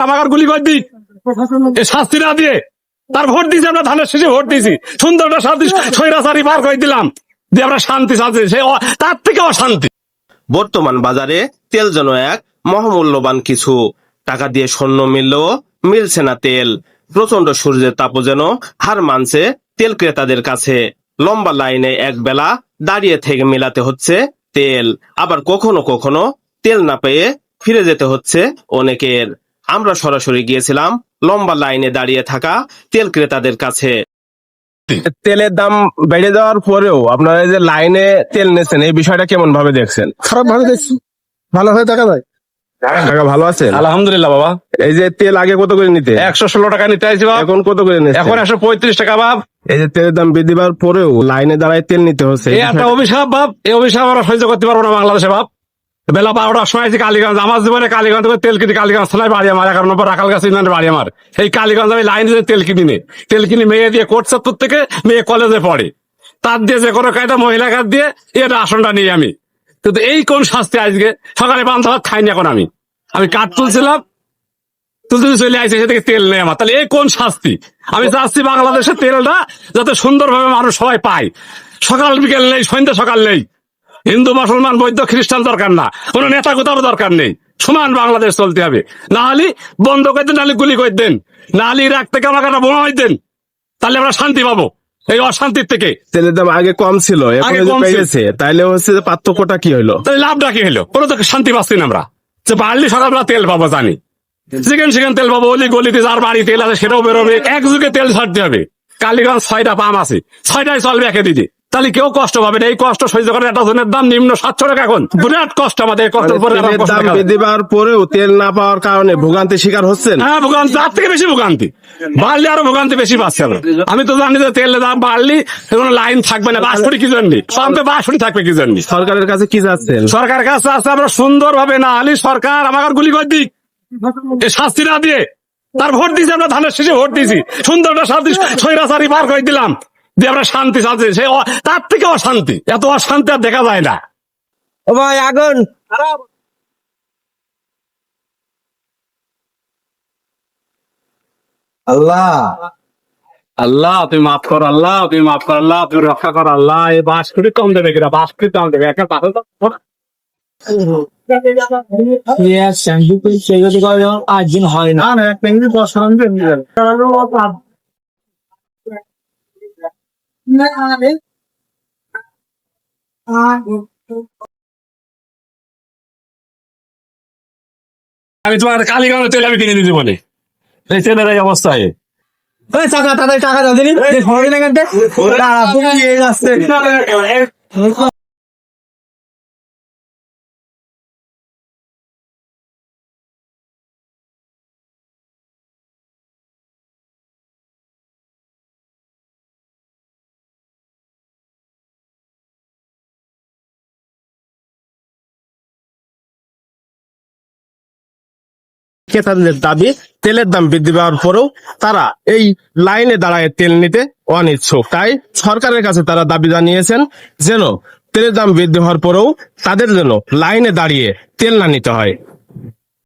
আমাকে গুলি করে দিই শাস্তি না দিয়ে তার ভোট দিয়েছি আমরা ধানের শেষে ভোট দিয়েছি সুন্দর একটা শান্তি স্বৈরাচারী পার করে দিলাম দিয়ে আমরা শান্তি চাচ্ছি সে তার থেকে অশান্তি। বর্তমান বাজারে তেল যেন এক মহামূল্যবান কিছু, টাকা দিয়ে স্বর্ণ মিললেও মিলছে না তেল। প্রচন্ড সূর্যের তাপও যেন হার মানছে তেল ক্রেতাদের কাছে। লম্বা লাইনে এক বেলা দাঁড়িয়ে থেকে মেলাতে হচ্ছে তেল, আবার কখনো কখনো তেল না পেয়ে ফিরে যেতে হচ্ছে অনেকের। আমরা সরাসরি গিয়েছিলাম লম্বা লাইনে দাঁড়িয়ে থাকা তেল ক্রেতাদের কাছে। তেলের দাম বেড়ে যাওয়ার পরেও আপনারা যে লাইনে তেল নিয়েছেন এই বিষয়টা কেমন ভাবে দেখছেন? খারাপ ভাবে দেখছি, ভালো হয়ে দেখা যায়। টাকা ভালো আছেন? আলহামদুলিল্লাহ বাবা। এই যে তেল আগে কত করে নিতে? 116 টাকা নিতে আসছি বাবা, এখন কত করে নিতে? এখন 135 টাকা বাপ। এই যে তেলের দাম বৃদ্ধি পাওয়ার পরেও লাইনে দাঁড়ায় তেল নিতে হচ্ছে, এই একটা অভিশাপ বাপ, এই অভিশাপ আমরা সহ্য করতে পারবো না বাংলাদেশে বাপ। বেলা 12টার সময় আছি কালীগঞ্জ, আমার জীবনে কালীগঞ্জ থেকে তেল কিনি, কালীগঞ্জ থানায় বাড়ি আমার 11 নম্বর রাখালগাছ ইউনিয়নের বাড়ি আমার। সেই কালীগঞ্জ আমি লাইন দিয়ে তেল কিনি তেল কিনি মেয়ে দিয়ে কোর্ট চাঁদপুর থেকে, মেয়ে কলেজে পড়ে, তার দিয়ে যে কোনো কায়দা মহিলা কাজ দিয়ে এর আসনটা নিই আমি। কিন্তু এই কোন শাস্তি আজকে? সকালে পান্তা ভাত খাইনি এখন আমি কাঠ তুলছিলাম, তুলতে চলে আসছে সে থেকে তেল নেই আমার, তাহলে এই কোন শাস্তি? আমি চাচ্ছি বাংলাদেশের তেলটা যাতে সুন্দরভাবে মানুষ সবাই পায়, সকাল বিকেল নেই, সন্ধ্যা সকাল নেই, হিন্দু মুসলমান বৌদ্ধ খ্রিস্টান দরকার না, কোন নেতা কোথাও দরকার নেই, সমান বাংলাদেশ চলতে হবে। না হলে বন্ধ করে দেন, নাহলে গুলি করে দেন, না হলে ইরাক থেকে আমাকে একটা বোমা দেন, তাহলে আমরা শান্তি পাবো এই অশান্তির থেকে। তেলের দাম আগে কম ছিল, এখন বেড়েছে, তাইলে হচ্ছে যে পার্থক্যটা কি হলো? তাহলে লাভটা কি হলো? কোনো তো শান্তি পাচ্ছি না আমরা, যে বাড়লি সকালবেলা তেল পাবো জানি, যেখানে সেখানে তেল পাবো, অলি গলিতে যার বাড়ি তেল আছে সেটাও বেরোবে, এক যুগে তেল ছাড়তে হবে। কালীগঞ্জ 6টা পাম্প আছে, 6টাই চলবে একে দিদি, তাহলে কেউ কষ্ট পাবে না। এই কষ্ট সহ্য করে একটা জনের দাম নিম্ন 700 টাকা, এখন বিরাট কষ্ট আমাদের। কষ্টের পরে দাম বৃদ্ধি পাওয়ার পরেও তেল না পাওয়ার কারণে ভোগান্তি শিকার হচ্ছেন। হ্যাঁ, ভোগান্তি, তার থেকে বেশি ভোগান্তি, বাড়লে আরো ভোগান্তি বেশি পাচ্ছে। আমি তো জানি যে তেলের দাম বাড়লি কোনো লাইন থাকবে না, বাসপুরি কি জন্য পাম্পে বাসপুরি থাকবে কি জন্য? সরকারের কাছে কি চাচ্ছেন? সরকারের কাছে আছে আমরা সুন্দর ভাবে, না হলে সরকার আমাকে গুলি করে দিক এই শাস্তি না দিয়ে। তার ভোট দিয়েছি আমরা ধানের শেষে ভোট দিয়েছি সুন্দর একটা শান্তি স্বৈরাচারী পার করে দিলাম দিয়ে আমরা শান্তি চাচ্ছি, সে তার থেকে অশান্তি। এত অশান্তি আর দেখা যায় না। ও ভাই আগুন, আল্লাহ আল্লাহ তুমি মাফ কর, আল্লাহ তুমি মাফ কর, আল্লাহ তুমি রক্ষা কর, আল্লাহ এই বাসপুরি কম দেবে কিনা, বাসপুরি কম দেবে একটা পাশে তো আজ দিন হয় না। আমি তোমার কালীগঞ্জ তেল আমি কিনে দিতে বলে এই তেলের এই অবস্থায়। টাকা তাদের টাকা দাও দিন, ক্রেতাদের দাবি, তেলের দাম বৃদ্ধি পাওয়ার পরেও তারা এই লাইনে দাঁড়ায় তেল নিতে অনিচ্ছুক। তাই সরকারের কাছে তারা দাবি জানিয়েছেন যেন তেলের দাম বৃদ্ধি হওয়ার পরেও তাদের যেন লাইনে দাঁড়িয়ে তেল না নিতে হয়।